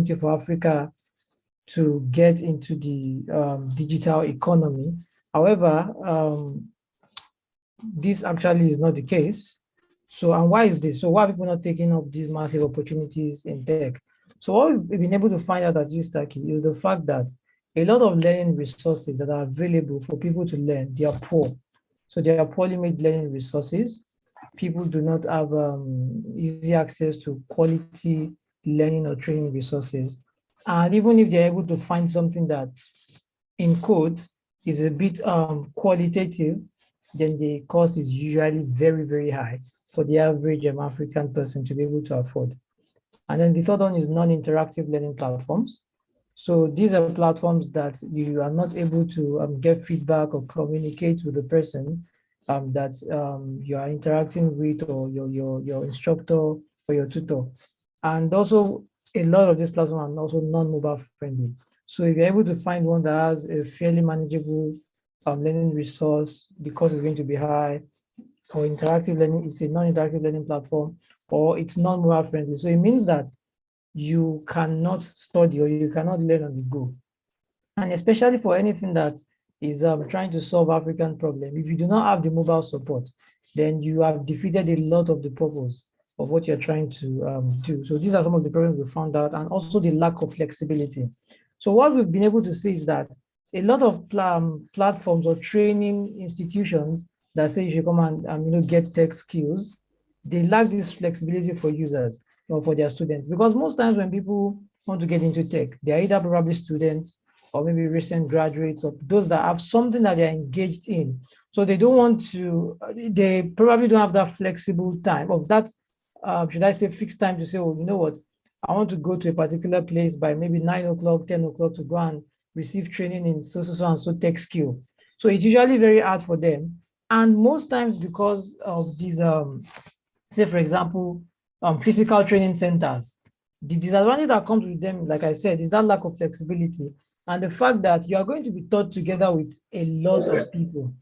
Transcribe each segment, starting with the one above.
opportunity for Africa to get into the digital economy. However, this actually is not the case. So, and why is this? So why are people not taking up these massive opportunities in tech? So what we've been able to find out at USTACKY is the fact that a lot of learning resources that are available for people to learn, they are poor. So they are poorly made learning resources. People do not have easy access to quality learning or training resources. And even if they're able to find something that, in quote, is a bit qualitative, then the cost is usually very, very high for the average African person to be able to afford. And then the third one is non-interactive learning platforms. So these are platforms that you are not able to get feedback or communicate with the person that you are interacting with, or your instructor or your tutor. And also a lot of these platforms are also non-mobile friendly. So if you're able to find one that has a fairly manageable learning resource, the cost is going to be high, or interactive learning, it's a non-interactive learning platform, or it's non-mobile friendly. So it means that you cannot study or you cannot learn on the go. And especially for anything that is trying to solve African problem, if you do not have the mobile support, then you have defeated a lot of the purpose of what you're trying to do. So these are some of the problems we found out, and also the lack of flexibility. So what we've been able to see is that a lot of platforms or training institutions that say you should come and get tech skills, they lack this flexibility for users or for their students. Because most times when people want to get into tech, they're either probably students or maybe recent graduates, or those that have something that they're engaged in. So they don't want to, they probably don't have that flexible time of that, should I say fixed time to say, oh, you know what, I want to go to a particular place by maybe 9 o'clock, 10 o'clock to go and receive training in so and so tech skill. So it's usually very hard for them. And most times because of these, say for example, physical training centers, the disadvantage that comes with them, like I said, is that lack of flexibility and the fact that you are going to be taught together with a lot of people.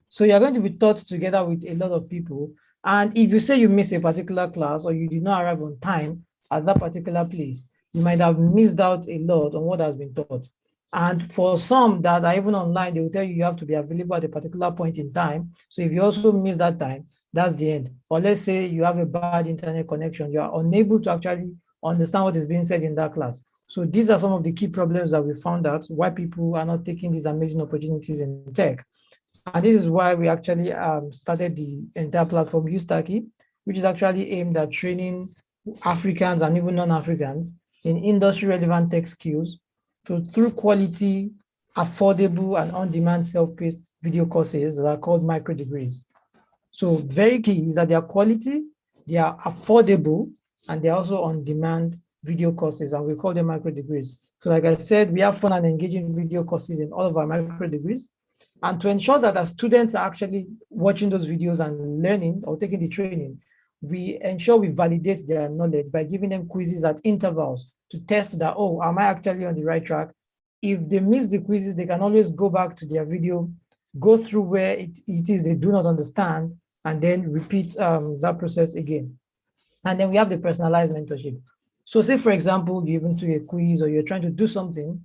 So you're going to be taught together with a lot of people. And if you say you miss a particular class or you did not arrive on time at that particular place, you might have missed out a lot on what has been taught. And for some that are even online, they will tell you you have to be available at a particular point in time. So if you also miss that time, that's the end. Or let's say you have a bad internet connection, you are unable to actually understand what is being said in that class. So these are some of the key problems that we found out why people are not taking these amazing opportunities in tech. And this is why we actually started the entire platform USTACKY, which is actually aimed at training Africans and even non-Africans in industry relevant tech skills through quality, affordable, and on-demand self-paced video courses that are called micro degrees. So very key is that they are quality, they are affordable, and they're also on-demand video courses, and we call them micro degrees. So like I said, we have fun and engaging video courses in all of our micro degrees. And to ensure that the students are actually watching those videos and learning or taking the training, we ensure we validate their knowledge by giving them quizzes at intervals to test that, oh, am I actually on the right track? If they miss the quizzes, they can always go back to their video, go through where it is they do not understand, and then repeat that process again. And then we have the personalized mentorship. So say, for example, you even do a quiz or you're trying to do something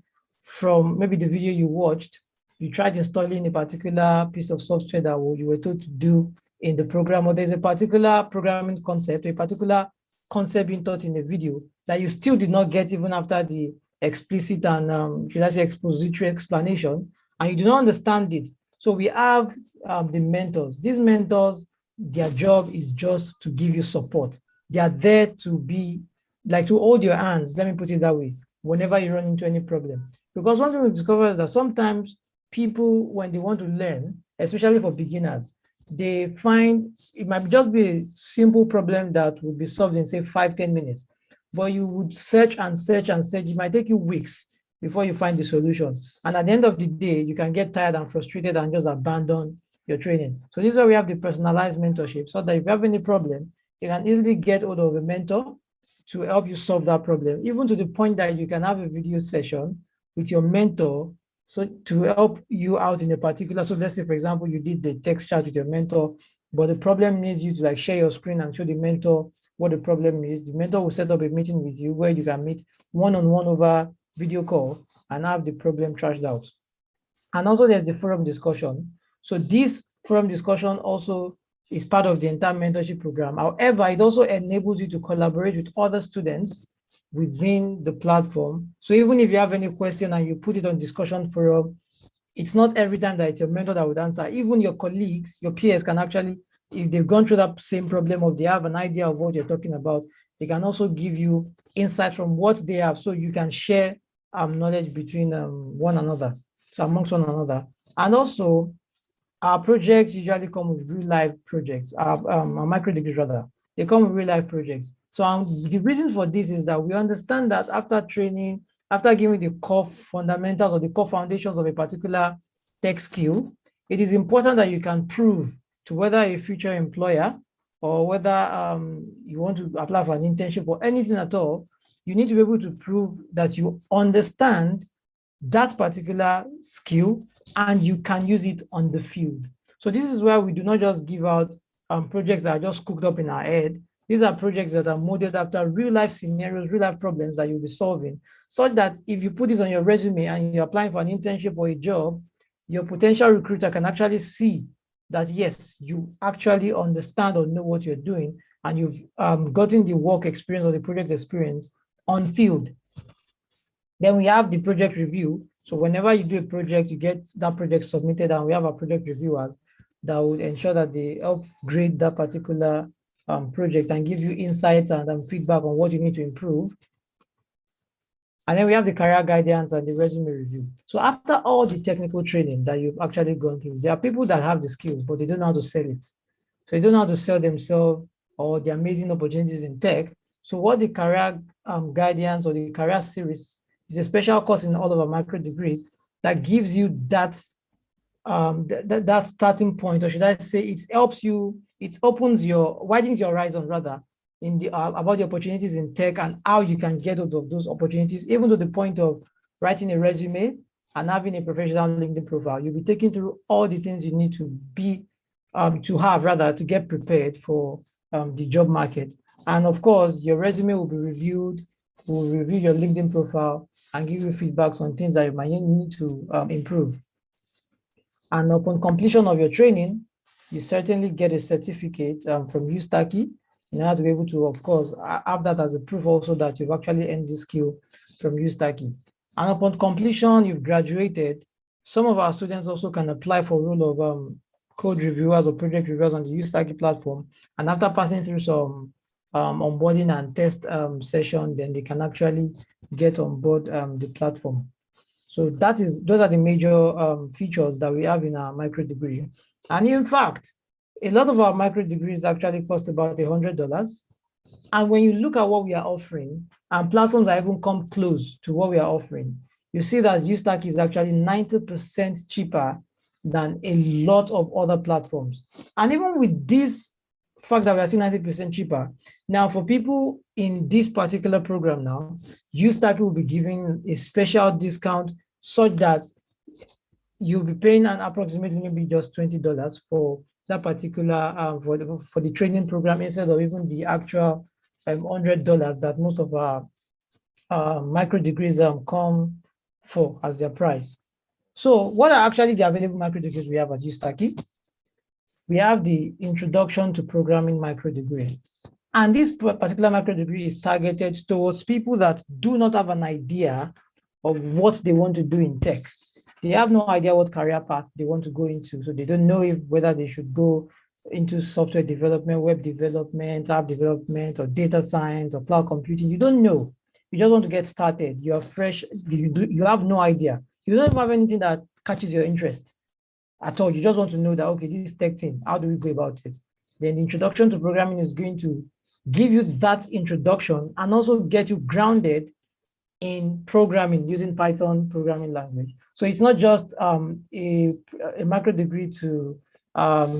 from maybe the video you watched, you tried installing a particular piece of software that you were told to do in the program, or there's a particular programming concept, or a particular concept being taught in the video that you still did not get even after the explicit and, should I say, expository explanation, and you do not understand it. So we have the mentors. These mentors, their job is just to give you support. They are there to be, like, to hold your hands, let me put it that way, whenever you run into any problem. Because one thing we discovered is that sometimes people, when they want to learn, especially for beginners, they find it might just be a simple problem that would be solved in, say, 5-10 minutes. But you would search and search and search. It might take you weeks before you find the solution. And at the end of the day, you can get tired and frustrated and just abandon your training. So this is why we have the personalized mentorship, so that if you have any problem, you can easily get hold of a mentor to help you solve that problem, even to the point that you can have a video session with your mentor, so to help you out in a particular. So let's say, for example, you did the text chat with your mentor, but the problem needs you to like share your screen and show the mentor what the problem is. The mentor will set up a meeting with you where you can meet one-on-one over video call and have the problem trashed out. And also there's the forum discussion. So this forum discussion also is part of the entire mentorship program. However, it also enables you to collaborate with other students within the platform. So even if you have any question and you put it on discussion forum, it's not every time that it's your mentor that would answer. Even your colleagues, your peers can actually, if they've gone through that same problem or they have an idea of what you're talking about, they can also give you insight from what they have, so you can share knowledge between one another, so amongst one another. And also, our projects usually come with real life projects, our micro degrees rather, they come with real life projects. So the reason for this is that we understand that after training, after giving the core fundamentals or the core foundations of a particular tech skill, it is important that you can prove to whether a future employer or whether you want to apply for an internship or anything at all, you need to be able to prove that you understand that particular skill and you can use it on the field. So this is why we do not just give out projects that are just cooked up in our head. These are projects that are modeled after real life scenarios, real life problems that you'll be solving, so that if you put this on your resume and you're applying for an internship or a job, your potential recruiter can actually see that, yes, you actually understand or know what you're doing, and you've gotten the work experience or the project experience on field. Then we have the project review. So whenever you do a project, you get that project submitted, and we have our project reviewers that would ensure that they help grade that particular project and give you insights and feedback on what you need to improve. And then we have the career guidance and the resume review. So after all the technical training that you've actually gone through, there are people that have the skills, but they don't know how to sell it. So they don't know how to sell themselves or the amazing opportunities in tech. So what the career guidance or the career series is a special course in all of our micro degrees that gives you that that starting point, or should I say, it helps you, it widens your horizon rather in the about the opportunities in tech and how you can get out of those opportunities, even to the point of writing a resume and having a professional LinkedIn profile. You'll be taking through all the things you need to be to get prepared for the job market. And of course, your resume will be reviewed, will review your LinkedIn profile and give you feedbacks on things that you might need to improve. And upon completion of your training, you certainly get a certificate from USTACKY in order to be able to, of course, have that as a proof also that you've actually earned this skill from USTACKY. And upon completion, you've graduated. Some of our students also can apply for role of code reviewers or project reviewers on the USTACKY platform. And after passing through some onboarding and test session, then they can actually get on board the platform. So those are the major features that we have in our micro degree. And in fact, a lot of our micro degrees actually cost about $100. And when you look at what we are offering, and platforms that even come close to what we are offering, you see that USTACKY is actually 90% cheaper than a lot of other platforms. And even with this fact that we are still 90% cheaper, now for people in this particular program now, USTACKY will be giving a special discount such that you'll be paying an approximately maybe just $20 for that particular for the training program, instead of even the actual $100 that most of our micro degrees come for as their price. So what are actually the available micro degrees we have at USTACKY? We have the Introduction to Programming micro degree. And this particular micro degree is targeted towards people that do not have an idea of what they want to do in tech. They have no idea what career path they want to go into. So they don't know whether they should go into software development, web development, app development, or data science, or cloud computing. You don't know. You just want to get started. You are fresh. You have no idea. You don't have anything that catches your interest at all. You just want to know that, okay, this tech thing, how do we go about it? Then the Introduction to Programming is going to give you that introduction and also get you grounded in programming using Python programming language. So it's not just a micro degree to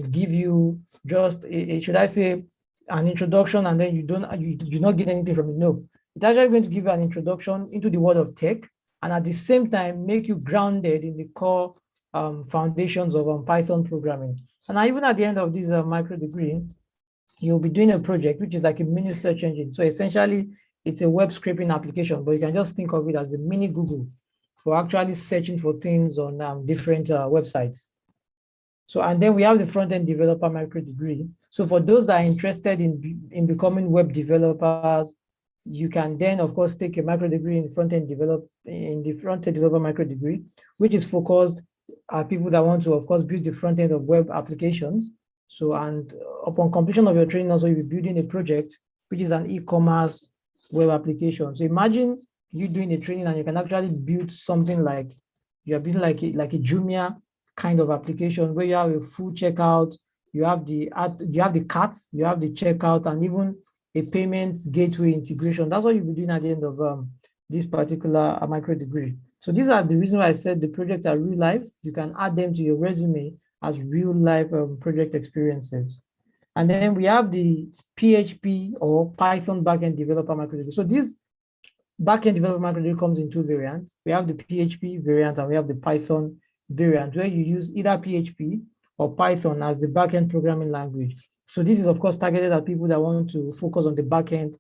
give you just should I say, an introduction, and then you do not get anything from it. No, it's actually going to give you an introduction into the world of tech, and at the same time make you grounded in the core foundations of Python programming. And even at the end of this micro degree, you'll be doing a project, which is like a mini search engine. So essentially, it's a web scraping application, but you can just think of it as a mini Google for actually searching for things on different websites. So, and then we have the front-end developer micro degree. So for those that are interested in becoming web developers, you can then, of course, take a micro degree in the front-end developer micro degree, which is focused at people that want to, of course, build the front end of web applications. So, and upon completion of your training, also you'll be building a project, which is an e-commerce web application. So imagine you doing a training and you can actually build something like you're building like a Jumia kind of application where you have a full checkout, you have the carts, you have the checkout, and even a payment gateway integration. That's what you'll be doing at the end of this particular micro degree. So these are the reasons why I said the projects are real life. You can add them to your resume as real life project experiences. And then we have the PHP or Python backend developer micro degree. So this backend developer micro degree comes in two variants. We have the PHP variant and we have the Python variant, where you use either PHP or Python as the backend programming language. So this is, of course, targeted at people that want to focus on the backend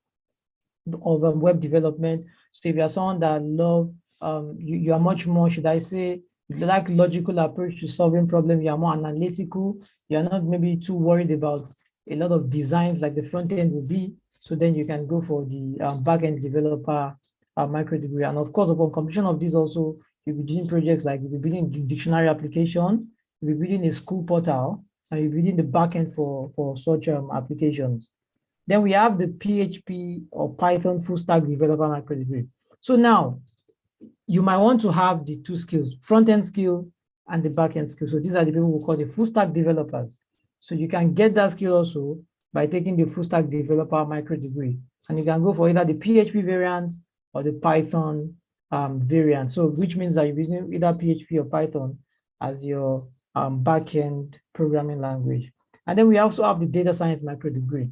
of web development. So if you're someone that love, you are much more, should I say, like logical approach to solving problems, you are more analytical, you're not maybe too worried about a lot of designs like the front end will be. So then you can go for the backend developer micro degree. And of course, upon completion of this also, you'll be doing projects like you'll be building the dictionary application, you'll be building a school portal, and you'll be building the backend for such applications. Then we have the PHP or Python full stack developer micro degree. So now you might want to have the two skills, front-end skill and the back-end skill. So these are the people who call the full stack developers. So you can get that skill also by taking the full stack developer micro degree. And you can go for either the PHP variant or the Python variant. So which means that you're using either PHP or Python as your back-end programming language. And then we also have the data science micro degree.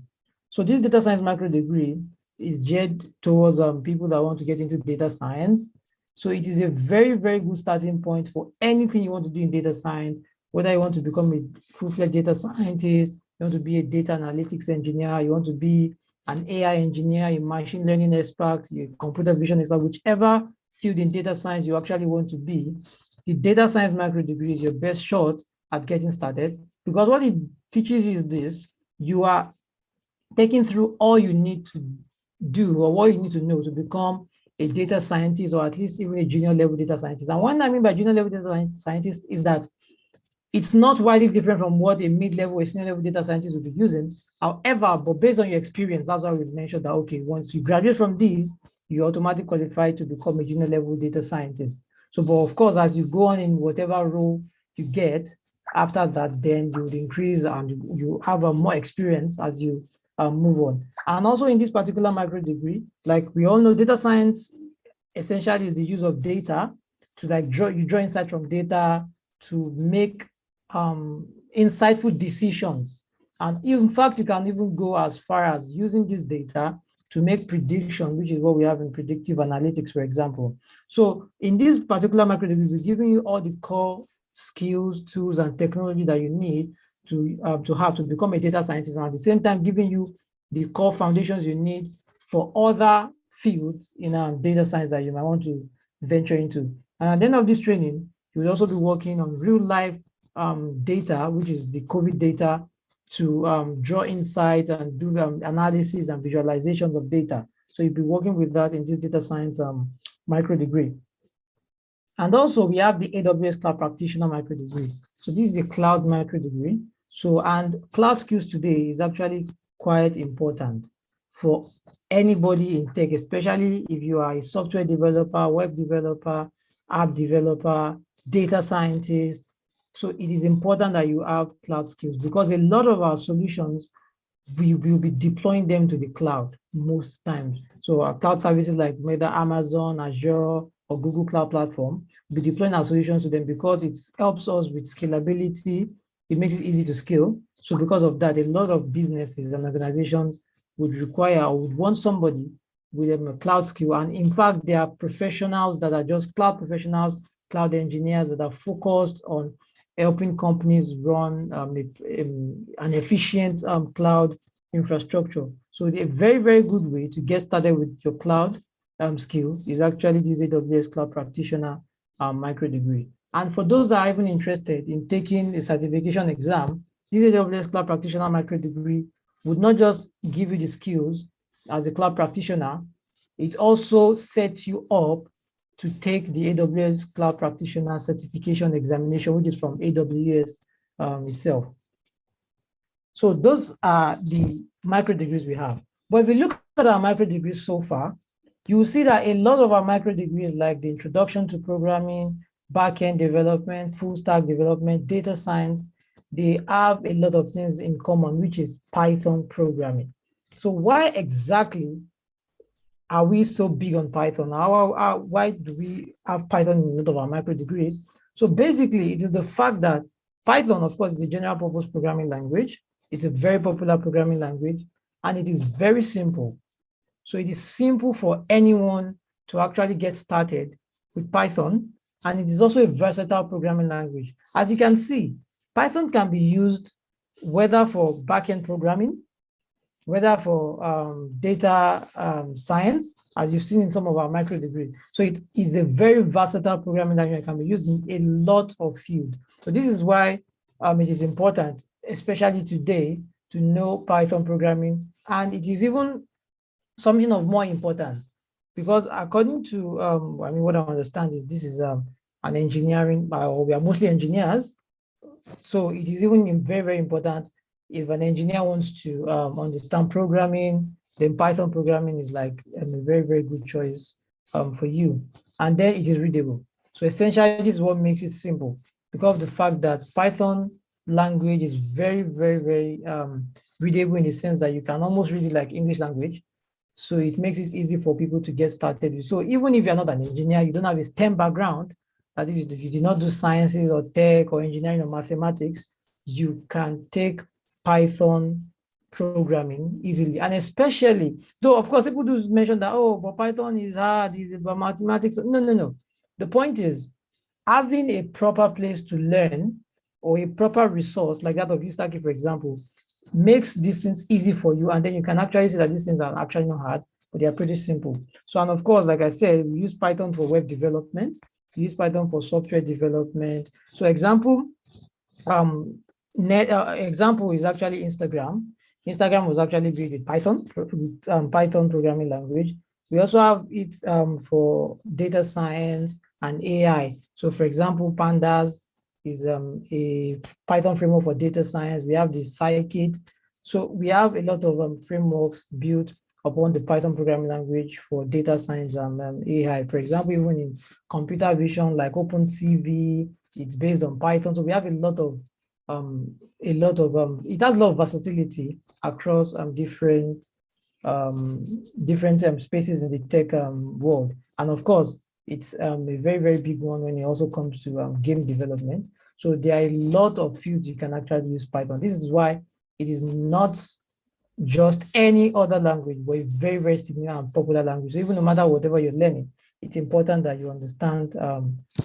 So this data science micro degree is geared towards people that want to get into data science. So it is a very, very good starting point for anything you want to do in data science, whether you want to become a full-fledged data scientist, you want to be a data analytics engineer, you want to be an AI engineer, a machine learning expert, a computer vision expert, whichever field in data science you actually want to be, the data science micro degree is your best shot at getting started, because what it teaches you is this: you are taking through all you need to do or what you need to know to become a data scientist, or at least even a junior level data scientist. And what I mean by junior level data scientist is that it's not widely different from what a mid-level or senior level data scientist will be using. However, but based on your experience, that's why we've mentioned that, okay, once you graduate from these, you automatically qualify to become a junior level data scientist. So, but of course, as you go on in whatever role you get, after that, then you would increase and you have a more experience as you move on. And also in this particular micro degree, like we all know, data science essentially is the use of data to like draw insight from data to make insightful decisions. And in fact, you can even go as far as using this data to make prediction, which is what we have in predictive analytics, for example. So in this particular micro degree, we're giving you all the core skills, tools, and technology that you need to have to become a data scientist, and at the same time giving you the core foundations you need for other fields in data science that you might want to venture into. And at the end of this training, you will also be working on real life data, which is the COVID data, to draw insight and do analysis and visualizations of data. So you'll be working with that in this data science micro degree. And also we have the AWS Cloud Practitioner micro degree. So this is a cloud micro degree. So, and cloud skills today is actually quite important for anybody in tech, especially if you are a software developer, web developer, app developer, data scientist. So it is important that you have cloud skills, because a lot of our solutions, we will be deploying them to the cloud most times. So our cloud services like whether Amazon, Azure, or Google Cloud Platform, we'll be deploying our solutions to them because it helps us with scalability. It makes it easy to scale. So because of that, a lot of businesses and organizations would require or would want somebody with a cloud skill. And in fact, there are professionals that are just cloud professionals, cloud engineers that are focused on helping companies run an efficient cloud infrastructure. So a very, very good way to get started with your cloud skill is actually this AWS Cloud Practitioner micro degree. And for those that are even interested in taking a certification exam, this AWS Cloud Practitioner micro degree would not just give you the skills as a cloud practitioner, it also sets you up to take the AWS Cloud Practitioner certification examination, which is from AWS itself. So those are the micro degrees we have. But if we look at our micro degrees so far, you will see that a lot of our micro degrees, like the introduction to programming, backend development, full stack development, data science, they have a lot of things in common, which is Python programming. So why exactly are we so big on Python? Why do we have Python in a lot of our micro degrees? So basically, it is the fact that Python, of course, is a general purpose programming language. It's a very popular programming language, and it is very simple. So it is simple for anyone to actually get started with Python, and it is also a versatile programming language. As you can see, Python can be used whether for backend programming, whether for data science, as you've seen in some of our micro degrees. So it is a very versatile programming language that can be used in a lot of fields. So this is why it is important, especially today, to know Python programming. And it is even something of more importance because according to, I mean, what I understand is this is an engineering, or we are mostly engineers. So it is even very, very important if an engineer wants to understand programming, then Python programming is like a very, very good choice for you. And then it is readable. So essentially, this is what makes it simple because of the fact that Python language is very, very, very readable in the sense that you can almost read it like English language. So it makes it easy for people to get started with. So even if you're not an engineer, you don't have a STEM background, that is, if you did not do sciences or tech or engineering or mathematics, you can take Python programming easily. And especially, though of course people do mention that, oh, but Python is hard, it's about mathematics. No, no, no. The point is having a proper place to learn or a proper resource like that of Ustaki, for example, makes these things easy for you. And then you can actually see that these things are actually not hard, but they are pretty simple. So, and of course, like I said, we use Python for web development, we use Python for software development. So example, example is actually Instagram. Instagram was actually built with Python, with Python programming language. We also have it for data science and AI. So for example, Pandas is a Python framework for data science. We have the Scikit. So we have a lot of frameworks built upon the Python programming language for data science and AI. For example, even in computer vision, like OpenCV, it's based on Python. So we have a lot of it has a lot of versatility across different spaces in the tech world. And of course, it's a very, very big one when it also comes to game development. So there are a lot of fields you can actually use Python. This is why it is not just any other language, but a very, very significant and popular language. So even no matter whatever you're learning, it's important that you understand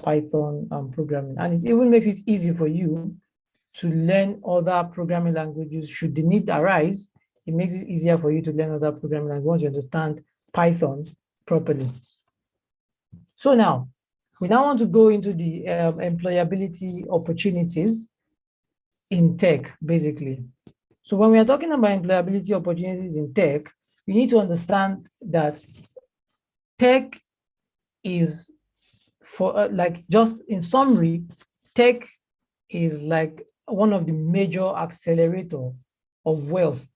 Python programming. And it even makes it easy for you to learn other programming languages should the need arise. It makes it easier for you to learn other programming languages once you understand Python properly. So now, we now want to go into the employability opportunities in tech, basically. So when we are talking about employability opportunities in tech, we need to understand that tech is for like just in summary, tech is like one of the major accelerator of wealth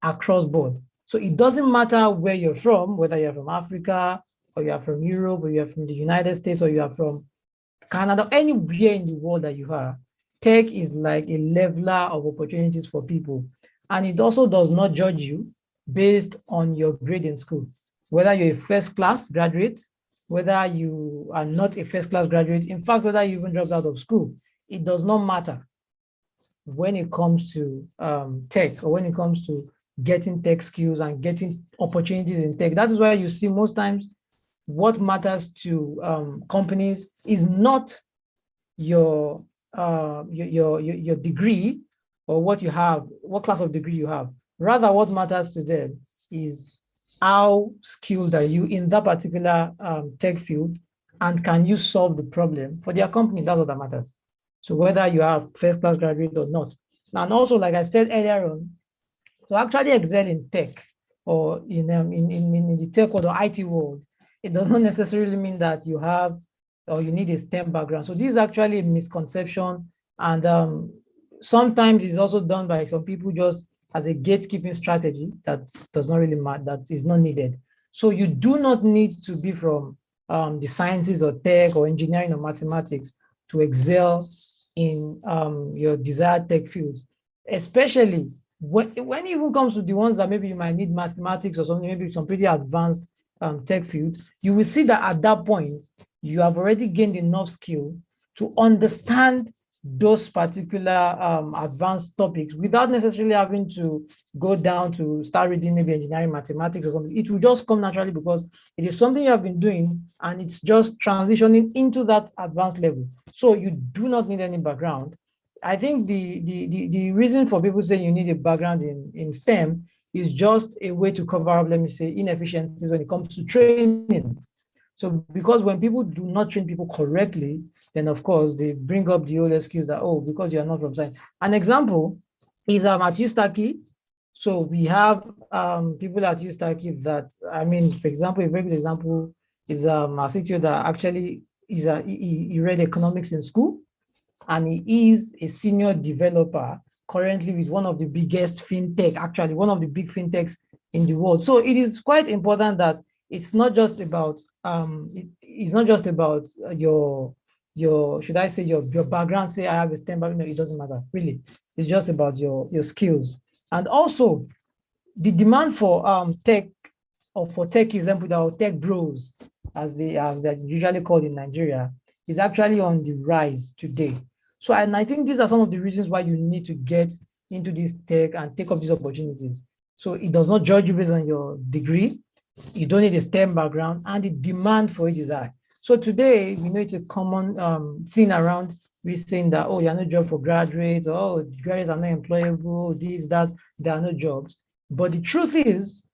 across board. So it doesn't matter where you're from, whether you're from Africa or you are from Europe or you are from the United States or you are from Canada, anywhere in the world that you are, tech is like a leveler of opportunities for people. And it also does not judge you based on your grade in school, whether you're a first class graduate, whether you are not a first class graduate, in fact, whether you even dropped out of school, it does not matter when it comes to tech or when it comes to getting tech skills and getting opportunities in tech. That is why you see most times what matters to companies is not your degree or what you have, what class of degree you have. Rather, what matters to them is how skilled are you in that particular tech field, and can you solve the problem for their company? That's what that matters. So whether you are first class graduate or not. And also, like I said earlier on, to actually excel in tech or in the tech or the IT world, it does not necessarily mean that you have or you need a STEM background. So this is actually a misconception, and sometimes it's also done by some people just as a gatekeeping strategy that does not really matter, that is not needed. So you do not need to be from the sciences or tech or engineering or mathematics to excel in your desired tech fields, especially when it even comes to the ones that maybe you might need mathematics or something, maybe some pretty advanced tech field. You will see that at that point, you have already gained enough skill to understand those particular advanced topics without necessarily having to go down to start reading maybe engineering mathematics or something. It will just come naturally because it is something you have been doing and it's just transitioning into that advanced level. So you do not need any background. I think the reason for people saying you need a background in STEM is just a way to cover up, let me say, inefficiencies when it comes to training. So because when people do not train people correctly, then of course they bring up the old excuse that, oh, because you're not from science. An example is at USTACKY. So we have people at USTACKY that, I mean, for example, a very good example is a CTO that actually he read economics in school, and he is a senior developer currently with one of the biggest fintech, actually one of the big fintechs in the world. So it is quite important that it's not just about it's not just about your should I say your background. Say I have a STEM background, no, it doesn't matter really. It's just about your skills. And also the demand for tech, or for techies, let me put out tech bros, as they're usually called in Nigeria, is actually on the rise today. So, and I think these are some of the reasons why you need to get into this tech and take up these opportunities. So it does not judge you based on your degree. You don't need a STEM background, and the demand for it is high. So today, we know it's a common thing around. We're saying that, oh, you're no job for graduates, or oh, graduates are not employable, this, that, there are no jobs. But the truth is,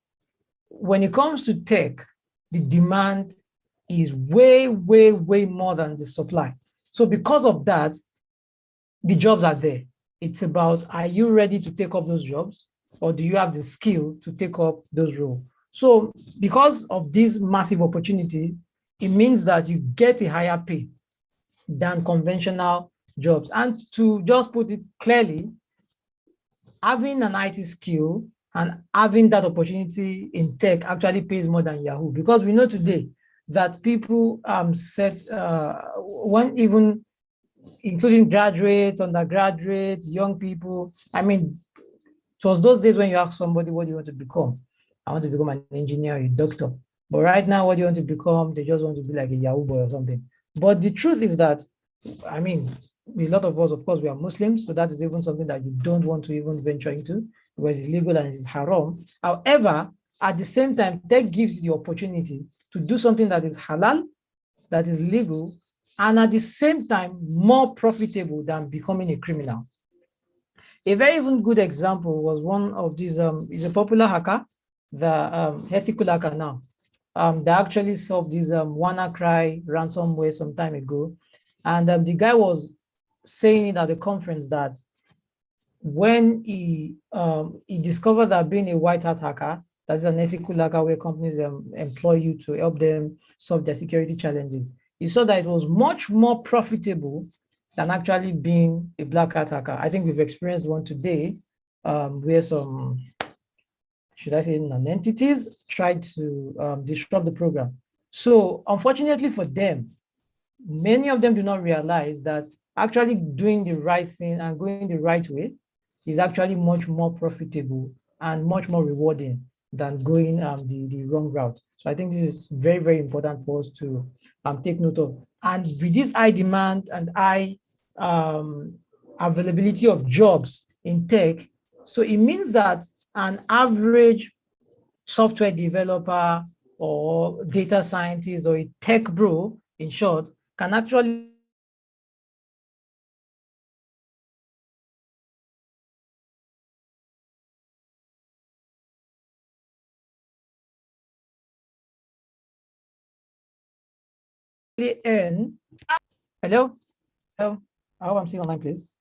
when it comes to tech, the demand is way, way, way more than the supply. So because of that, the jobs are there. It's about, are you ready to take up those jobs, or do you have the skill to take up those roles? So because of this massive opportunity, it means that you get a higher pay than conventional jobs. And to just put it clearly, having an IT skill and having that opportunity in tech actually pays more than Yahoo, because we know today that people set when even including graduates, undergraduates, young people. I mean, it was those days when you ask somebody, what do you want to become? I want to become an engineer, a doctor. But right now, what do you want to become? They just want to be like a Yahoo boy or something. But the truth is that, I mean, a lot of us, of course, we are Muslims, so that is even something that you don't want to even venture into because it's illegal and it's haram. However, at the same time, that gives you the opportunity to do something that is halal, that is legal, and at the same time, more profitable than becoming a criminal. A very even good example was one of these, is a popular hacker, the ethical hacker now. They actually solved this WannaCry ransomware some time ago. And the guy was saying it at the conference that when he discovered that being a white hat hacker, that's an ethical hacker where companies employ you to help them solve their security challenges, he saw that it was much more profitable than actually being a black hat hacker. I think we've experienced one today where some, should I say, non-entities tried to disrupt the program. So unfortunately for them, many of them do not realize that actually doing the right thing and going the right way is actually much more profitable and much more rewarding than going the wrong route. So I think this is very, very important for us to take note of. And with this high demand and high availability of jobs in tech, so it means that an average software developer or data scientist or a tech bro, in short, can actually earn. Hello? Hello? I hope I'm still online, please.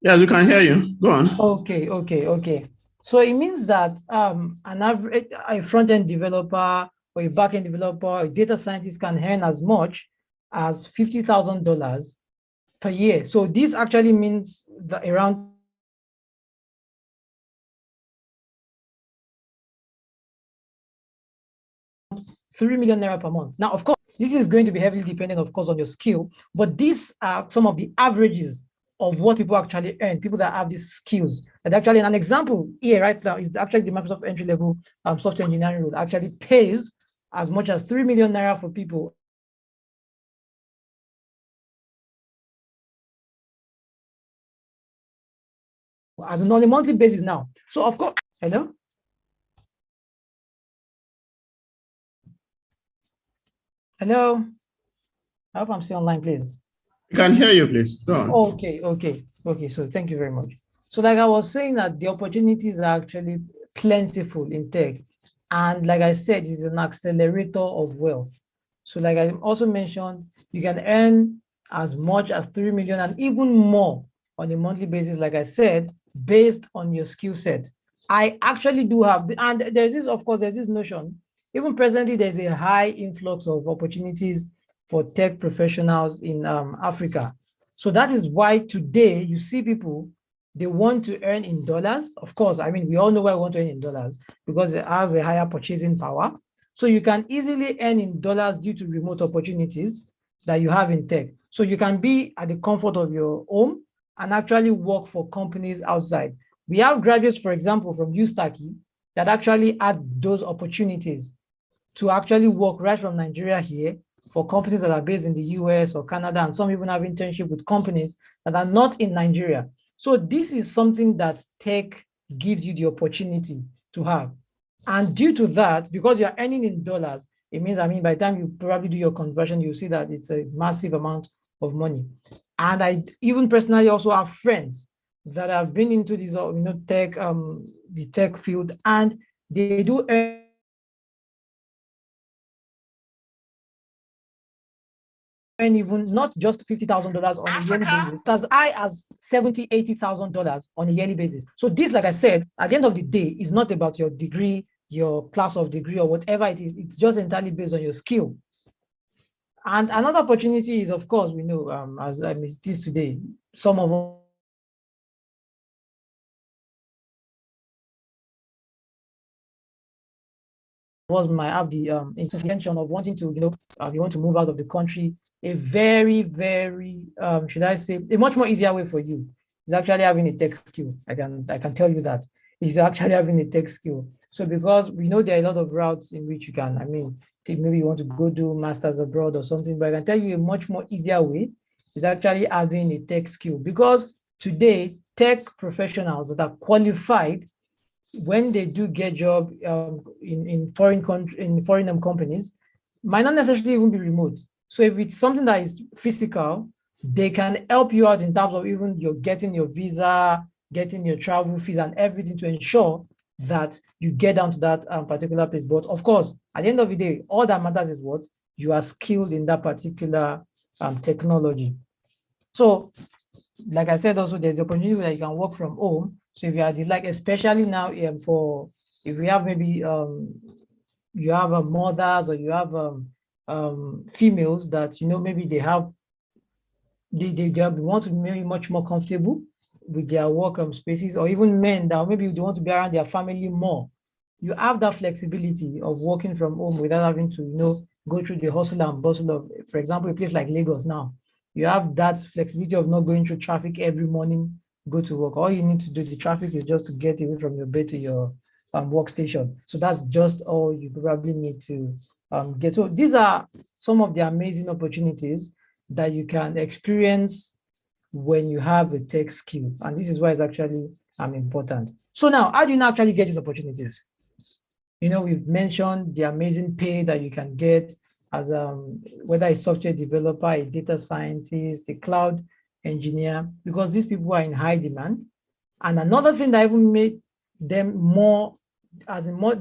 Yes, we can hear you. Go on. Okay. So it means that an average a front-end developer or a back-end developer or a data scientist can earn as much as $50,000 per year. So this actually means that around ₦3 million per month. Now, of course, this is going to be heavily dependent, of course, on your skill, but these are some of the averages of what people actually earn, people that have these skills. And actually, an example here right now is actually the Microsoft entry-level software engineering role actually pays as much as ₦3 million for people as on a monthly basis now. So, of course, hello? Hello? I hope I'm still online, please. We can hear you, please. Go on. Okay. So thank you very much. So like I was saying that the opportunities are actually plentiful in tech. And like I said, it's an accelerator of wealth. So like I also mentioned, you can earn as much as 3 million and even more on a monthly basis, like I said, based on your skill set. I actually do have, and there's this, of course, there's this notion, even presently, there's a high influx of opportunities for tech professionals in Africa. So that is why today you see people, they want to earn in dollars. Of course, I mean, we all know why we want to earn in dollars because it has a higher purchasing power. So you can easily earn in dollars due to remote opportunities that you have in tech. So you can be at the comfort of your home and actually work for companies outside. We have graduates, for example, from USTACKY that actually had those opportunities to actually work right from Nigeria here for companies that are based in the US or Canada, and some even have internship with companies that are not in Nigeria. So this is something that tech gives you the opportunity to have. And due to that, because you're earning in dollars, it means, I mean, by the time you probably do your conversion, you see that it's a massive amount of money. And I even personally also have friends that have been into this, tech, the tech field, and they do earn even not just $50,000 on a yearly basis, as high as $70,000, $80,000 on a yearly basis. So this, like I said, at the end of the day, is not about your degree, your class of degree, or whatever it is. It's just entirely based on your skill. And another opportunity is, of course, we know, as it is today, some of us might have the intention of wanting to, you want to move out of the country. A very, very, should I say, a much more easier way for you is actually having a tech skill. I can tell you that is actually having a tech skill. So because we know there are a lot of routes in which you can, I mean, maybe you want to go do masters abroad or something, but I can tell you a much more easier way is actually having a tech skill, because today tech professionals that are qualified, when they do get job in foreign companies, might not necessarily even be remote. So if it's something that is physical, they can help you out in terms of even you're getting your visa, getting your travel fees and everything to ensure that you get down to that particular place. But of course, at the end of the day, all that matters is what you are skilled in that particular technology. So like I said, also there's the opportunity that you can work from home. So if you are like, especially now for if we have maybe you have mothers or you have females that maybe they have they want to be much more comfortable with their work spaces, or even men that maybe they want to be around their family more. You have that flexibility of working from home without having to go through the hustle and bustle of, for example, a place like Lagos now. You have that flexibility of not going through traffic every morning, go to work. All you need to do, the traffic is just to get away from your bed to your workstation. So that's just all you probably need to get. So these are some of the amazing opportunities that you can experience when you have a tech skill. And this is why it's actually important. So now, how do you actually get these opportunities? We've mentioned the amazing pay that you can get as whether a software developer, a data scientist, a cloud engineer, because these people are in high demand. And another thing that even made them more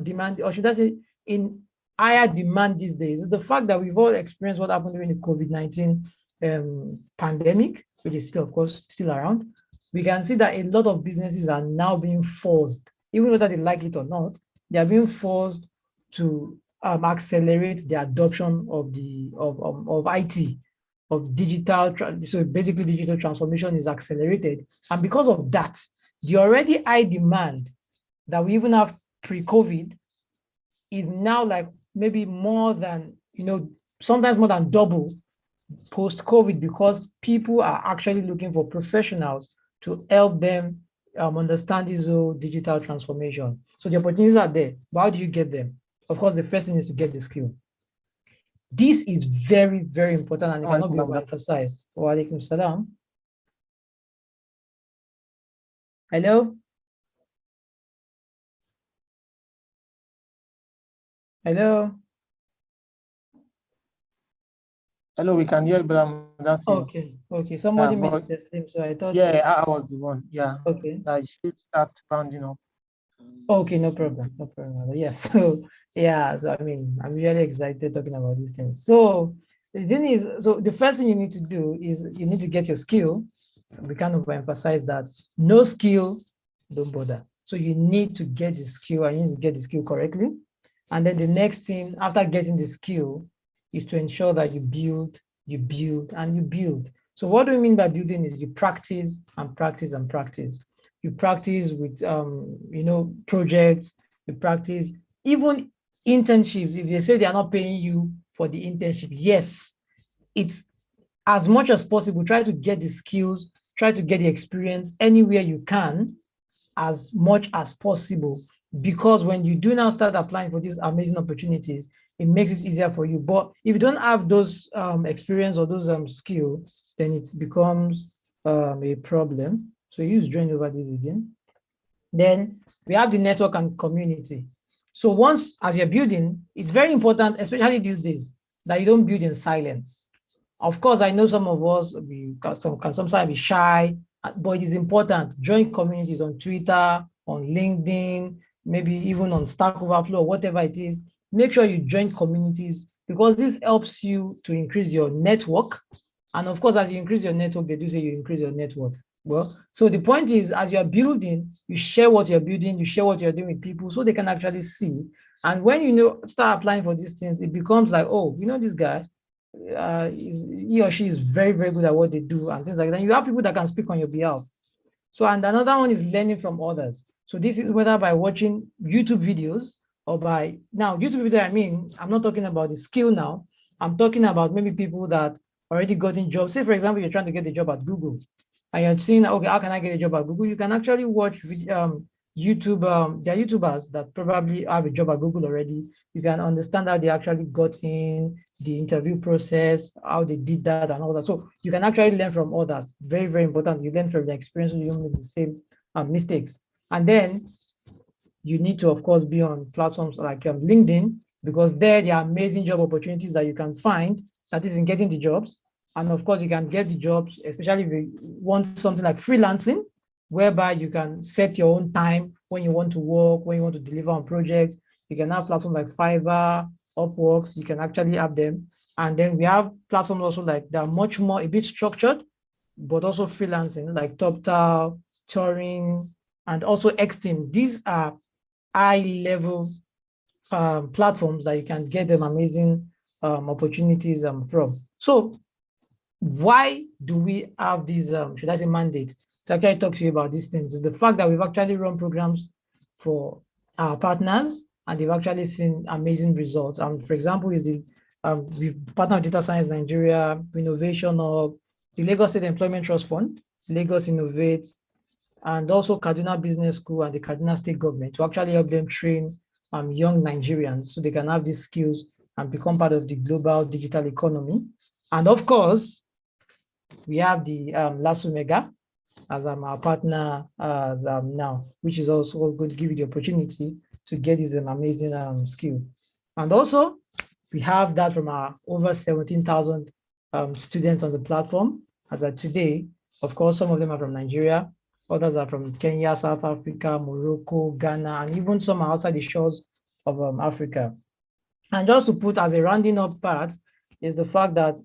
demand, or should I say, in higher demand these days is the fact that we've all experienced what happened during the COVID-19 pandemic, which is still, of course, still around. We can see that a lot of businesses are now being forced, even whether they like it or not, they are being forced to accelerate the adoption of IT, of digital. So basically, digital transformation is accelerated, and because of that, the already high demand that we even have pre-COVID is now like maybe more than, sometimes more than double post-COVID, because people are actually looking for professionals to help them understand this whole digital transformation. So the opportunities are there, but how do you get them? Of course, the first thing is to get the skill. This is very, very important, and it cannot be overemphasized. Wa alaikum salam. Hello? Hello? Hello, we can hear you, but that's it. Okay. Somebody made the same, so I thought. Yeah, I was the one. Yeah. Okay. I should start rounding up. Okay, no problem. Yes. So yeah, so I mean, I'm really excited talking about these things. So the thing is, so the first thing you need to do is you need to get your skill. We kind of emphasize that no skill, don't bother. So you need to get the skill, and you need to get the skill correctly. And then the next thing after getting the skill is to ensure that you build, and you build. So what do we mean by building is you practice and practice and practice. You practice with projects, you practice even internships. If they say they are not paying you for the internship, yes, it's as much as possible, try to get the skills, try to get the experience anywhere you can, as much as possible, because when you do now start applying for these amazing opportunities, it makes it easier for you. But if you don't have those experience or those skills, then it becomes a problem. So use join over this again. Then we have the network and community. So once, as you're building, it's very important, especially these days, that you don't build in silence. Of course, I know some of us can sometimes be shy, but it is important. Join communities on Twitter, on LinkedIn, maybe even on Stack Overflow, or whatever it is. Make sure you join communities, because this helps you to increase your network. And of course, as you increase your network, they do say you increase your network. Well, so the point is, as you're building, you share what you're building, you share what you're doing with people so they can actually see. And when start applying for these things, it becomes like, oh, this guy, he or she is very, very good at what they do and things like that. And you have people that can speak on your behalf. So, and another one is learning from others. So this is whether by watching YouTube videos or now YouTube video, I'm not talking about the skill now. I'm talking about maybe people that already gotten jobs. Say, for example, you're trying to get a job at Google and you're seeing, okay, how can I get a job at Google? You can actually watch YouTube. There are YouTubers that probably have a job at Google already. You can understand how they actually got in, the interview process, how they did that and all that. So you can actually learn from others. Very, very important. You learn from the experience so you don't make the same mistakes. And then you need to, of course, be on platforms like LinkedIn, because there are amazing job opportunities that you can find, that is in getting the jobs. And of course, you can get the jobs, especially if you want something like freelancing, whereby you can set your own time when you want to work, when you want to deliver on projects. You can have platforms like Fiverr, Upworks, you can actually have them. And then we have platforms also like they're much more a bit structured, but also freelancing, like TopTal, Turing, and also Xteam. These are high-level platforms that you can get them amazing opportunities from. So why do we have these, should I say, mandate to actually talk to you about these things? Is the fact that we've actually run programs for our partners, and they've actually seen amazing results. For example, is we've partnered with Data Science Nigeria, Innovation of the Lagos State Employment Trust Fund, Lagos Innovate, and also Kaduna Business School and the Kaduna State Government to actually help them train young Nigerians so they can have these skills and become part of the global digital economy. And of course, we have the LASUMEGA as our partner as now, which is also going to give you the opportunity to get this amazing skill. And also, we have that from our over 17,000 students on the platform as of today. Of course, some of them are from Nigeria, others are from Kenya, South Africa, Morocco, Ghana, and even some are outside the shores of Africa. And just to put as a rounding up part is the fact that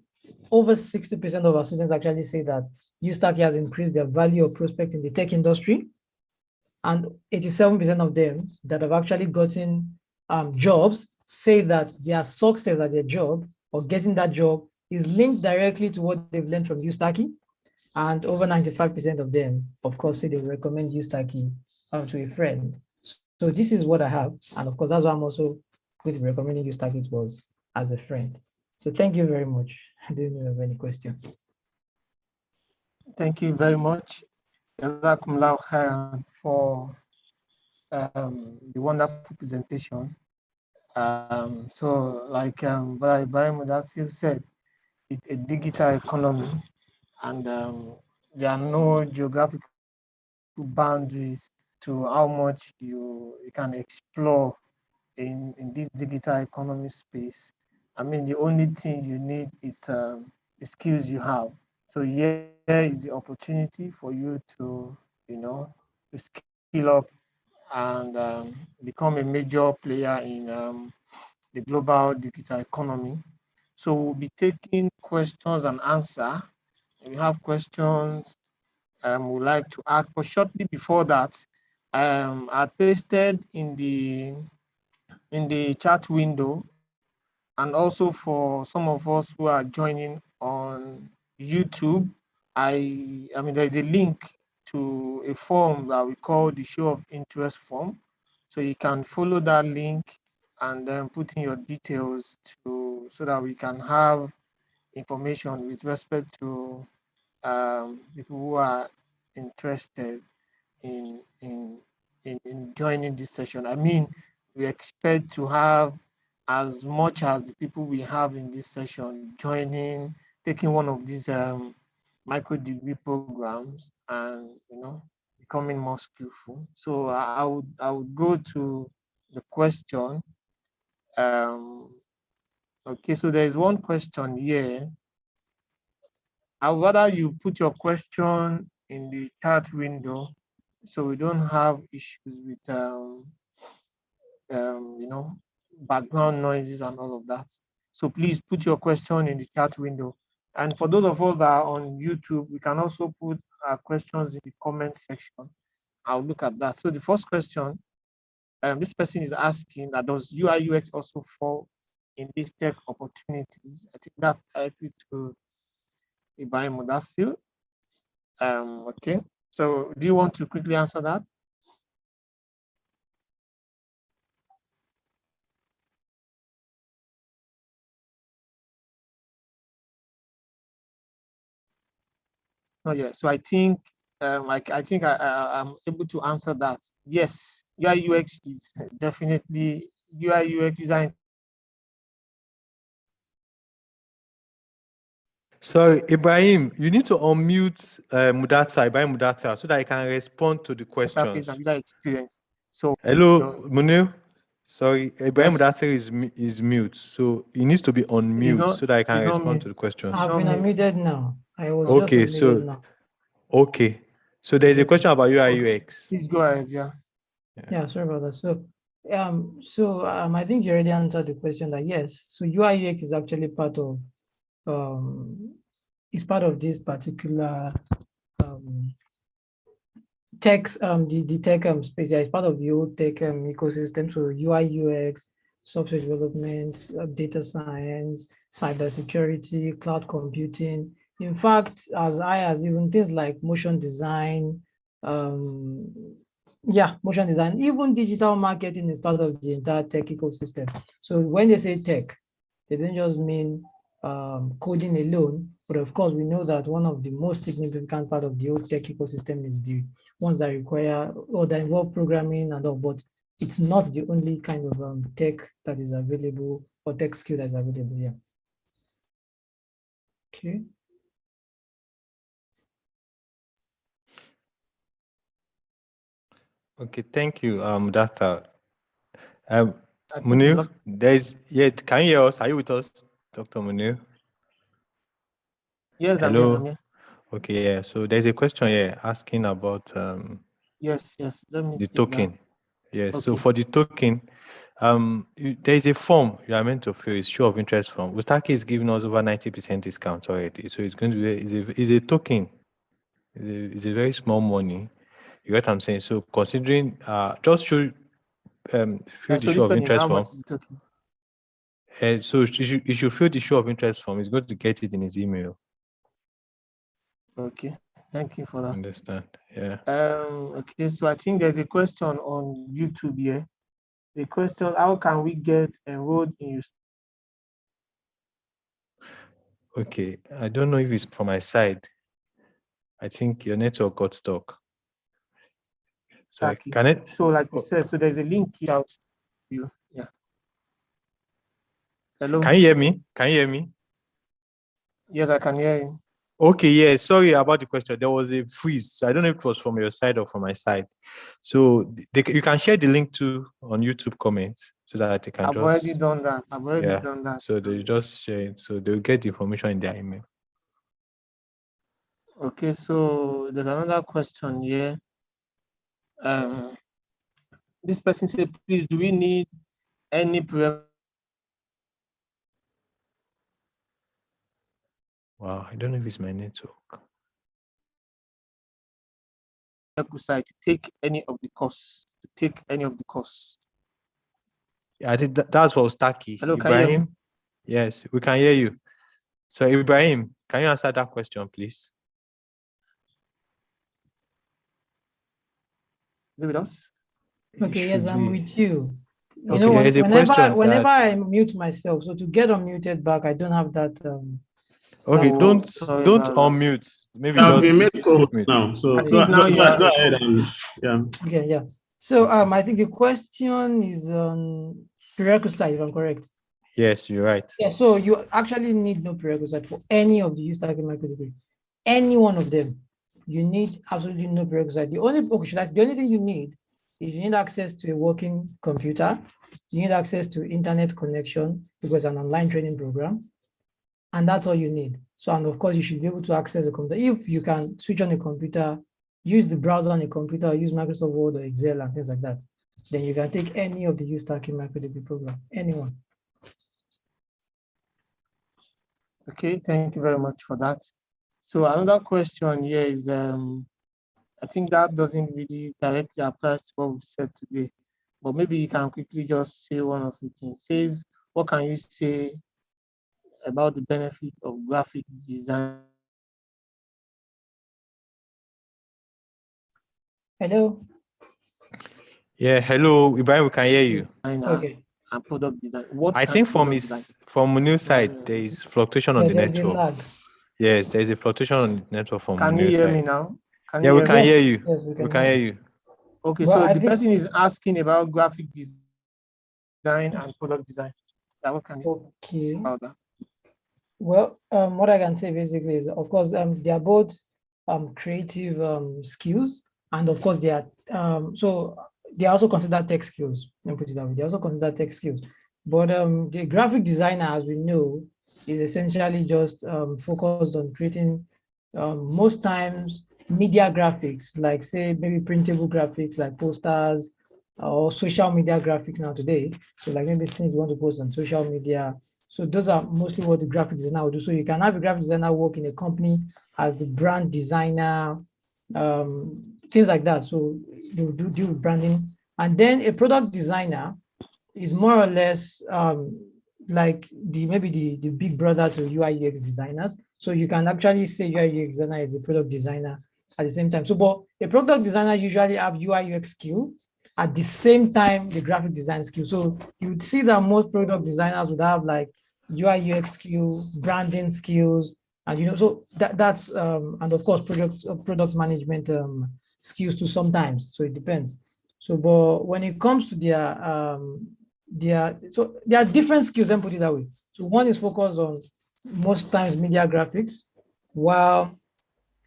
over 60% of our students actually say that USTACKY has increased their value of prospect in the tech industry. And 87% of them that have actually gotten jobs say that their success at their job or getting that job is linked directly to what they've learned from USTACKY. And over 95% of them, of course, say they recommend USTACKY to a friend. So this is what I have. And of course, that's why I'm also going to be recommending USTACKY to us as a friend. So thank you very much. I don't have any question. Thank you very much, Jazakumullah khairan, for the wonderful presentation. So, like Brother Ibrahim Mudassir said, it's a digital economy, and there are no geographical boundaries to how much you can explore in this digital economy space. I mean, the only thing you need is the skills you have. So here is the opportunity for you to, to skill up and become a major player in the global digital economy. So we'll be taking questions and answer. If you have questions we'd like to ask, but shortly before that, I pasted in the chat window, and also for some of us who are joining on YouTube, I mean there's a link to a form that we call the show of interest form. So you can follow that link and then put in your details so that we can have information with respect to people who are interested in joining this session. I mean, we expect to have as much as the people we have in this session joining, taking one of these micro degree programs, and becoming more skillful. So I would go to the question. Okay, so there is one question here. I would rather you put your question in the chat window so we don't have issues with background noises and all of that. So please put your question in the chat window. And for those of us that are on YouTube, we can also put our questions in the comment section. I'll look at that. So the first question, this person is asking that does UI UX also fall in these tech opportunities? I think that's directly to Ibrahim Mudassir. Okay. So do you want to quickly answer that? Oh yeah. So I think I'm able to answer that. Yes, UI UX is definitely UI UX user. So Ibrahim, you need to unmute Ibrahim Mudatha, so that I can respond to the questions. User experience. So hello, Munir. Sorry, Ibrahim yes. Mudatha is mute, so he needs to be on mute so that I can respond to the questions. I've been unmuted now. I was okay, just so now. Okay, so there's a question about UI UX. Please go ahead. Yeah, sorry about that. So I think you already answered the question that yes. So UI UX is actually part of this particular tech the tech space. Yeah, it's part of the whole tech ecosystem. So UI UX, software development, data science, cybersecurity, cloud computing. In fact, as high as even things like motion design, motion design, even digital marketing is part of the entire tech ecosystem. So when they say tech, they don't just mean coding alone, but of course we know that one of the most significant part of the whole tech ecosystem is the ones that require or that involve programming and all, but it's not the only kind of tech that is available or tech skill that is available. Yeah. Okay. Okay, thank you, Data. Munir, can you hear us? Are you with us, Dr. Munir? Yes, hello. I'm here. Okay, yeah. So there's a question here asking about yes. Let me the token. Yes. Okay. So for the token, There's a form you are meant to fill. It's show of interest form. Ustaki is giving us over 90% discount already, so it's going to be is a token. It's a very small money. You get what I'm saying? So considering just show fill the So this show of person, interest how form. much is it talking? So you should fill the show of interest form. He's going to get it in his email. Okay, thank you for that. Understand? Yeah. Okay, so I think there's a question on YouTube here. The question: how can we get enrolled in you? Okay. I don't know if it's from my side. I think your network got stuck. So can it? So like you said, so there's a link here out to you. Yeah. Hello. Can you hear me? Can you hear me? Yes, I can hear you. Okay, yeah, sorry about the question. There was a freeze. So I don't know if it was from your side or from my side. So you can share the link to on YouTube comments so that they can I've already done that. I've already done that. So they just share it. So they'll get the information in their email. Okay, so there's another question here. This person said, please, do we need any Wow, I don't know if it's my network. prerequisite to take any of the course? Yeah, I think that's for Ustaki. Hello, can you hear me? Ibrahim? Yes, we can hear you. So Ibrahim, can you answer that question, please? Is it with us? Okay, yes, I'm with you. You Okay, know, there's a question whenever that- I mute myself, so to get unmuted back, I don't have that. Okay, Oh, don't sorry about that. unmute. Maybe I've just been made co-host mute. now, so I think now you are. go ahead and yeah. Okay, yeah. So I think the question is on prerequisite, if I'm correct. Yes, you're right. Yeah, so you actually need no prerequisite for any of the USTACKY micro degree. Any one of them. You need absolutely no prerequisite. The only thing you need is you need access to a working computer. You need access to internet connection because it's an online training program. And that's all you need. So, and of course, you should be able to access a computer. If you can switch on a computer, use the browser on a computer, use Microsoft Word or Excel and things like that, then you can take any of the USTACKY micro degree program, anyone. Okay, thank you very much for that. So another question here is, I think that doesn't really directly apply to what we've said today, but maybe you can quickly just say one of the things. It says, what can you say about the benefit of graphic design? Hello? Yeah, hello, Ibrahim, we can hear you. Okay. And product design. I think from Munir's side, there is fluctuation on the There's a network. lag. Yes, there is a fluctuation on the network from Can you Munir's hear side. me now? Yeah, we can hear you. Yes, We can hear you. Okay, Well, so the person is asking about graphic design and product design. What can you say about that? Well, what I can say basically is, of course, they are both creative skills, and of course they are so they also consider tech skills. Let me put it that way. They also consider tech skills, but the graphic designer, as we know, is essentially just focused on creating most times media graphics, like say maybe printable graphics like posters or social media graphics now today. So like maybe things you want to post on social media. So those are mostly what the graphic designer will do. So you can have a graphic designer work in a company as the brand designer, things like that. So they will deal with branding. And then a product designer is more or less like maybe the big brother to UI UX designers. So you can actually say UI UX designer is a product designer at the same time. So, but a product designer usually have UI UX skill at the same time the graphic design skill. So you would see that most product designers would have like UI UX skill, branding skills, and so that's and of course product management skills too sometimes. So it depends. So, but when it comes to there are different skills, then put it that way. So one is focused on most times media graphics, while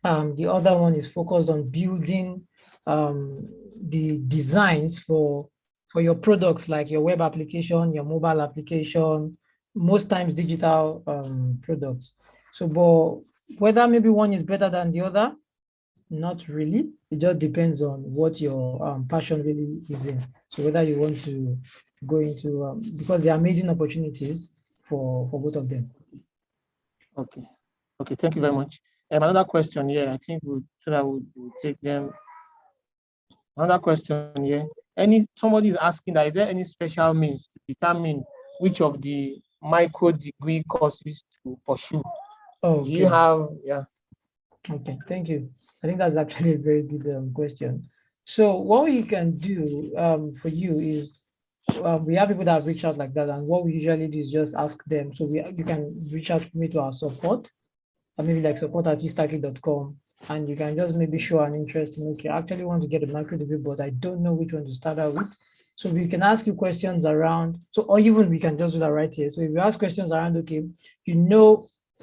the other one is focused on building the designs for your products, like your web application, your mobile application, most times digital products. So, but whether maybe one is better than the other, not really. It just depends on what your passion really is in. So whether you want to go into because there are amazing opportunities for both of them. Okay. Okay, thank you very much. Another question here, I think so that we'll take them. Another question here. Somebody is asking that is there any special means to determine which of the micro degree courses to pursue? Oh, Do you have, yeah? Okay, thank you. I think that's actually a very good question. So what we can do for you is we have people that have reached out like that, and what we usually do is just ask them. So you can reach out to me to our support, or maybe like support@ustacky.com, and you can just maybe show an interest in, okay, I actually want to get a micro degree, but I don't know which one to start out with. So we can ask you questions around, or even we can just do that right here. So if you ask questions around, okay,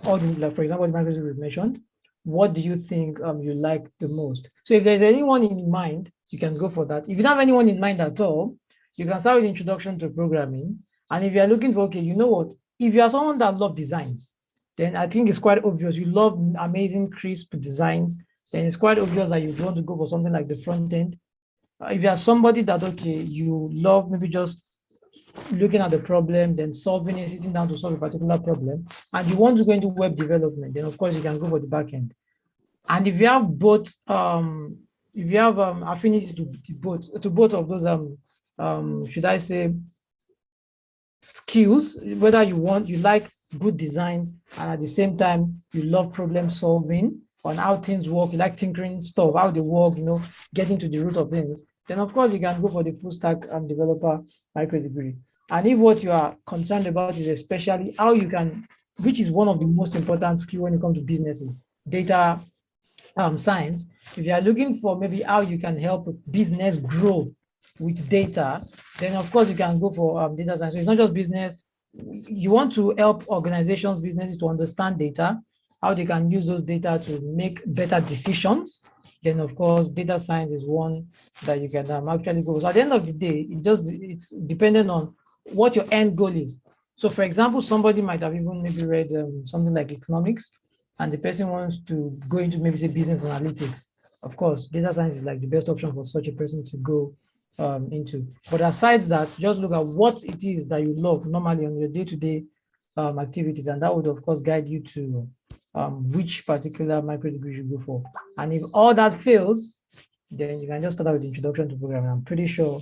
all the, like for example, the micro degree we've mentioned, what do you think you like the most? So if there's anyone in mind, you can go for that. If you don't have anyone in mind at all, you can start with introduction to programming. And if you're looking for, okay, you know what, if you are someone that loves designs, then I think it's quite obvious. You love amazing, crisp designs, then it's quite obvious that you want to go for something like the front end. If you are somebody that, okay, you love maybe just looking at the problem, then solving it, sitting down to solve a particular problem, and you want to go into web development, then of course you can go for the back end. And if you have both, if you have affinity to both of those, should I say, skills, whether you like good designs and at the same time you love problem solving on how things work, you like tinkering stuff, how they work, getting to the root of things, then of course you can go for the full stack developer micro degree. And if what you are concerned about is especially how you can, which is one of the most important skill when it comes to businesses, data science, if you are looking for maybe how you can help business grow with data, then of course you can go for data science. So it's not just business. You want to help organizations, businesses to understand data, how they can use those data to make better decisions. Then of course, data science is one that you can actually go. So at the end of the day, it's dependent on what your end goal is. So for example, somebody might have even maybe read something like economics, and the person wants to go into maybe say business analytics. Of course, data science is like the best option for such a person to go into. But aside that, just look at what it is that you love normally on your day-to-day activities, and that would of course guide you to which particular micro degree you go for. And if all that fails, then you can just start out with the introduction to programming. I'm pretty sure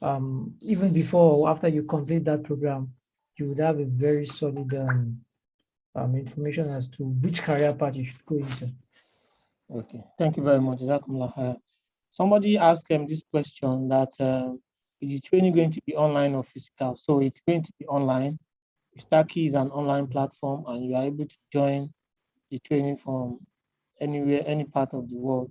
even before or after you complete that program, you would have a very solid information as to which career path you should go into. Okay, thank you very much. Somebody asked this question that is the training going to be online or physical? So it's going to be online. Ustacky is an online platform, and you are able to join the training from anywhere, any part of the world.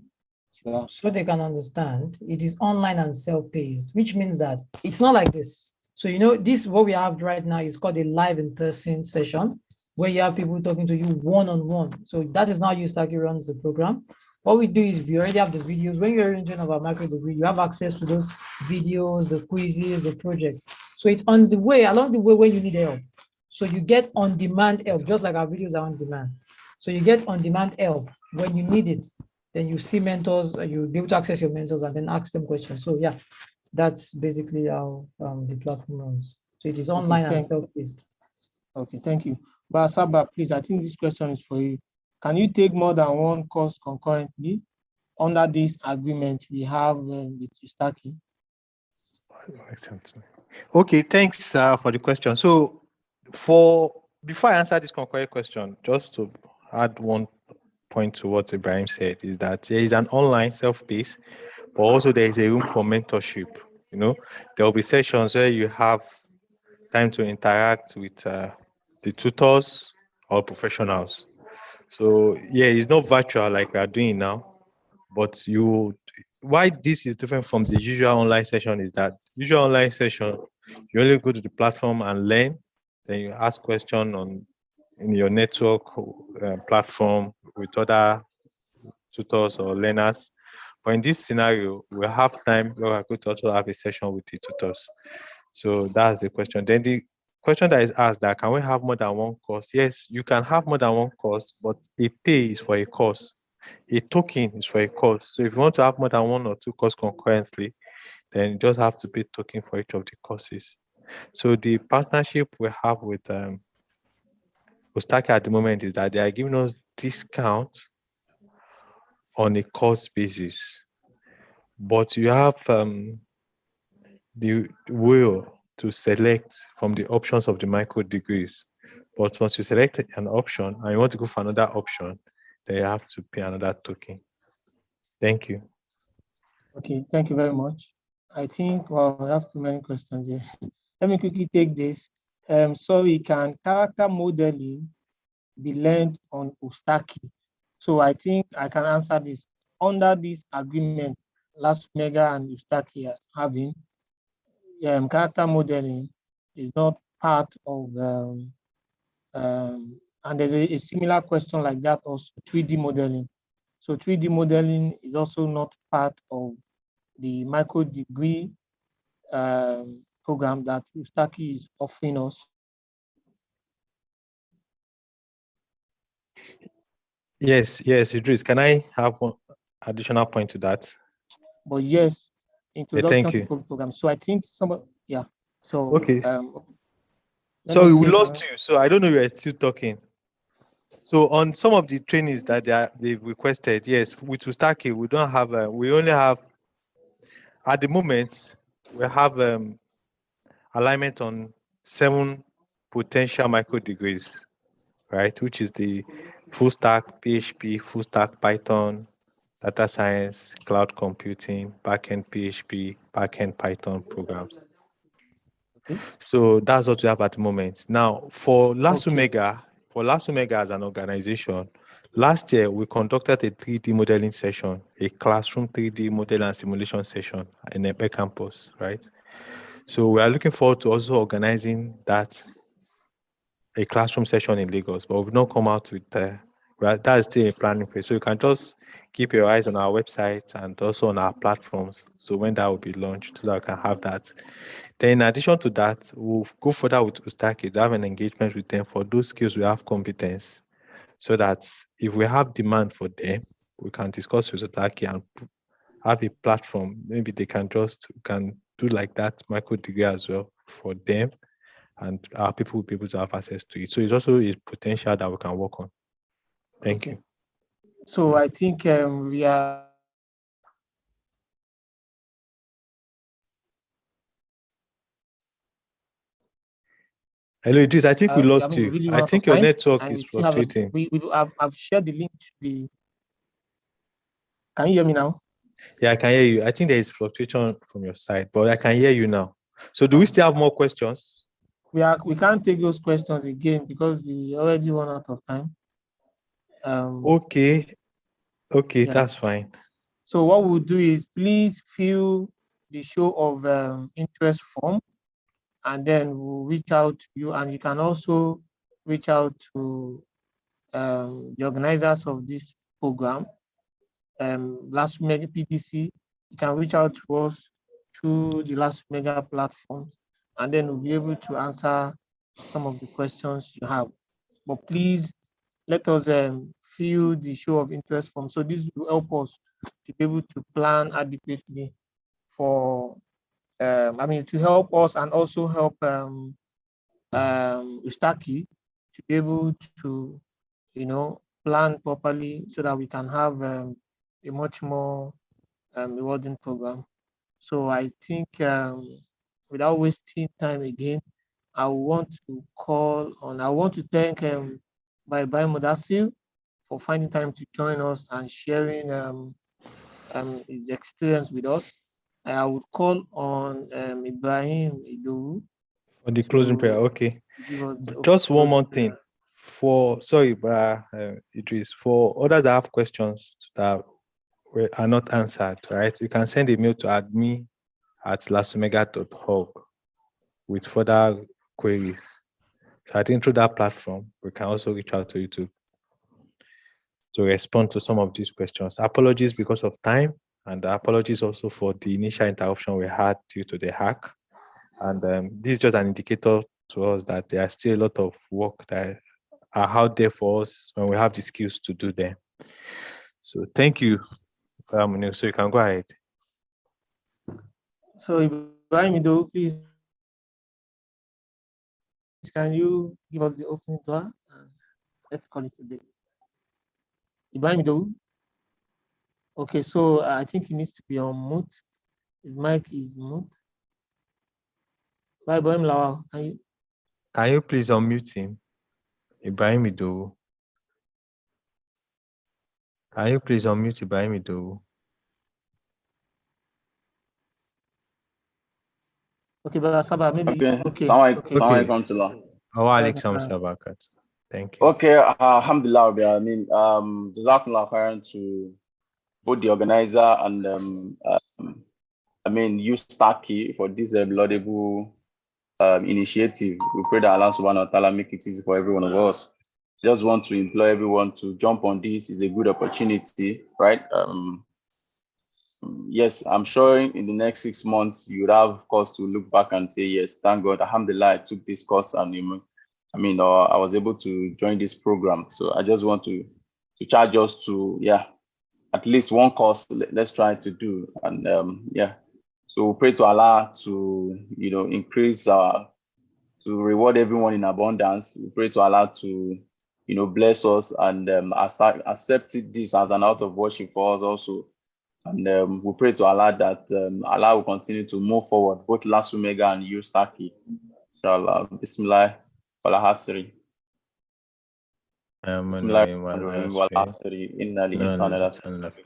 So they can understand, it is online and self-paced, which means that it's not like this. So this what we have right now is called a live in-person session, where you have people talking to you one-on-one. So that is not how Ustacky runs the program. What we do is we already have the videos. When you're in of our micro degree, you have access to those videos, the quizzes, the project. So it's along the way when you need help. So you get on-demand help, just like our videos are on demand. So you get on-demand help when you need it. Then you see mentors, you'll be able to access your mentors and then ask them questions. So yeah, that's basically how the platform runs. So it is online and self-paced. Okay, thank you. But Saba, please, I think this question is for you. Can you take more than one course concurrently under this agreement we have with Ustacky? Okay, thanks for the question. So before I answer this concrete question, just to add one point to what Ibrahim said, is that there is an online self-paced, but also there is a room for mentorship. There will be sessions where you have time to interact with the tutors or professionals. So yeah, it's not virtual like we are doing now, but why this is different from the usual online session is that usual online session, you only go to the platform and learn, then you ask questions in your network platform with other tutors or learners. But in this scenario, we have time where we're going to also have a session with the tutors. So that's the question. Then the question that is asked that can we have more than one course? Yes, you can have more than one course, but a pay is for a course. A token is for a course. So if you want to have more than one or two courses concurrently, then you just have to pay token for each of the courses. So the partnership we have with Ustaki at the moment is that they are giving us discount on a course basis, but you have the will to select from the options of the micro degrees. But once you select an option and you want to go for another option, then you have to pay another token. Thank you. Okay, thank you very much. I think, well, we have too many questions here. Let me quickly take this. Sorry, can character modeling be learned on Ustaki? So I think I can answer this. Under this agreement, LASUMEGA and Ustaki are having, character modeling is not part of, and there's a similar question like that also, 3D modeling. So 3D modeling is also not part of the micro degree program that Ustaki is offering us. Yes, Idris. Can I have one additional point to that? But yes, introduction thank to you. program. So I think yeah. So Okay. let me Sorry, we take lost one. you. So I don't know if you're still talking. So on some of the trainings that they've requested, yes, with Ustaki, we don't have, we only have, at the moment, we have alignment on 7 potential micro degrees, right? Which is the full stack PHP, full stack Python, data science, cloud computing, backend PHP, backend Python programs. Okay. So that's what we have at the moment. Now, for Okay. LASUMEGA as an organization, last year we conducted a 3D modeling session, a classroom 3D model and simulation session in Epe campus, right? So we are looking forward to also organizing that, a classroom session in Lagos, but we've not come out with that's still a planning phase. So you can just keep your eyes on our website and also on our platforms. So when that will be launched, so that we can have that. Then in addition to that, we'll go further with Ustaki to have an engagement with them for those skills we have competence, so that if we have demand for them, we can discuss with Ustaki and have a platform. Maybe they can do like that micro degree as well for them, and our people will be able to have access to it. So it's also a potential that we can work on. Thank you. So I think we are. Hello, Idris. I think we lost you. Really I run out of think your time, network and is we still have fluctuating. I've shared the link to the. Can you hear me now? Yeah, I can hear you. I think there is fluctuation from your side, but I can hear you now. So do we still have more questions? We can't take those questions again because we already run out of time. Okay, Yeah. that's fine. So what we'll do is please fill the show of interest form, and then we'll reach out to you, and you can also reach out to the organizers of this program, LASUMEGA PDC. You can reach out to us through the LASUMEGA platforms, and then we'll be able to answer some of the questions you have. But please let us fill the show of interest form. So this will help us to be able to plan adequately for, to help us and also help Ustaki to be able to, plan properly so that we can have a much more rewarding program. So I think without wasting time again, I want to thank Bye Mudassir for finding time to join us and sharing his experience with us. I would call on Ibrahim Idowu For the closing prayer, okay. give us Just one more thing. Idris, for others that have questions that are not answered, right? You can send a mail to admin@lasumega.org with further queries. So I think through that platform, we can also reach out to you to respond to some of these questions. Apologies because of time, and apologies also for the initial interruption we had due to the hack. And this is just an indicator to us that there are still a lot of work that are out there for us when we have the skills to do them. So thank you, Munir. So you can go ahead. So Ibrahim Idowu, please. can you give us the opening dua? Let's call it a day. Ibrahim do. Okay, so I think he needs to be on mute. His mic is mute. Bye, Ibrahim Lawal. Can you please unmute him? Ibrahim Idowu. Can you please unmute Ibrahim Idowu? Okay, but Sabah, maybe. Okay. Okay. Assalamu alaikum to Allah. Wa alaikum salam. Thank you. Okay, alhamdulillah, I mean, Jazakumullah khairan to both the organizer and I mean, USTACKY for this laudable initiative. We pray that Allah subhanahu wa ta'ala make it easy for every one of us. Just want to implore everyone to jump on this. It's a good opportunity, right? Yes, I'm sure in the next 6 months, you would have cause to look back and say, yes, thank God, alhamdulillah, I took this course and I mean, I was able to join this program. So I just want to charge us to, at least one course, let's try to do. And so we pray to Allah to, increase to reward everyone in abundance. We pray to Allah to, bless us and accept this as an out of worship for us also. And we pray to Allah that Allah will continue to move forward, both LASUMEGA and USTACKY. Inshallah. Bismillah. Wal-Hasri. Bismillahirrahmanirrahim. Wal-Hasri. Inna al-insana lafi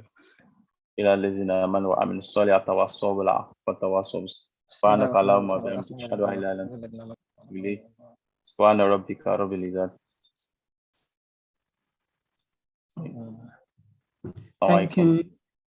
ila allazina amanu wa amilus solihati wa tawassaw bil haqqi wa tawassaw subhanaka allahumma wa bihamdika ashhadu an la ilaha illa anta astaghfiruka wa atubu ilayk. Subhana rabbika rabbil izzati. Thank you.